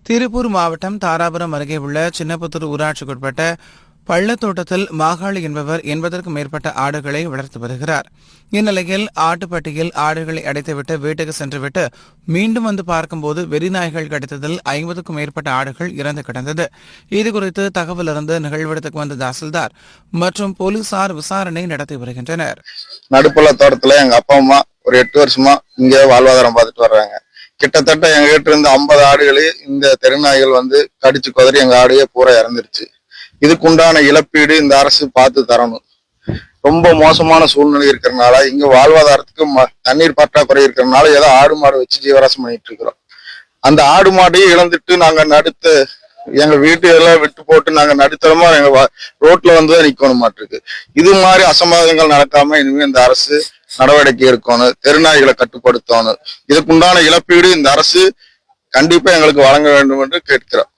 திருப்பூர் மாவட்டம் தாராபுரம் அருகே உள்ள சின்னபுத்தூர் ஊராட்சிக்குட்பட்ட பள்ளத்தோட்டத்தில் மாகாளி என்பவர் 80க்கும் மேற்பட்ட ஆடுகளை வளர்த்து வருகிறார். இந்நிலையில் ஆட்டுப்பட்டியில் ஆடுகளை அடைத்துவிட்டு வீட்டுக்கு சென்றுவிட்டு மீண்டும் வந்து பார்க்கும்போது வெறிநாய்கள் கடித்ததில் 50க்கும் மேற்பட்ட ஆடுகள் இறந்து கிடந்தது. இதுகுறித்து தகவல் அறிந்து நிகழ்விடத்துக்கு வந்த தாசில்தார் மற்றும் போலீசார் விசாரணை நடத்தி வருகின்றனர். நடுப்பள்ள தோட்டத்துல எங்க அப்பா அம்மா ஒரு 8 வருஷமா இங்க வாழ்வாதாரம் பார்த்துட்டு வர்றாங்க. கிட்டத்தட்ட எங்க கிட்ட இருந்து 50 ஆடுகளே இந்த தெருநாய்கள் வந்து கடிச்சு குதறி எங்க ஆடையே பூரா இறந்துருச்சு. இதுக்குண்டான இழப்பீடு இந்த அரசு பார்த்து தரணும். ரொம்ப மோசமான சூழ்நிலை இருக்கிறதுனால இங்க வாழ்வாதாரத்துக்கு தண்ணீர் பற்றாக்குறை இருக்கிறதுனால ஏதோ ஆடு மாடு வச்சு ஜீவராசம் பண்ணிட்டு இருக்கிறோம். அந்த ஆடு மாடையும் இழந்துட்டு நாங்க எங்க வீட்டு எல்லாம் விட்டு போட்டு நாங்க நடுத்தரமா எங்க ரோட்ல வந்துதான் நிக்கணும் மாட்டிருக்கு. இது மாதிரி அசம்பாவிதங்கள் நடக்காம இனிமே இந்த அரசு நடவடிக்கை எடுக்கணும், தெருநாய்களை கட்டுப்படுத்தணும். இதுக்குண்டான இழப்பீடு இந்த அரசு கண்டிப்பா எங்களுக்கு வழங்க வேண்டும் என்று கேட்கிறோம்.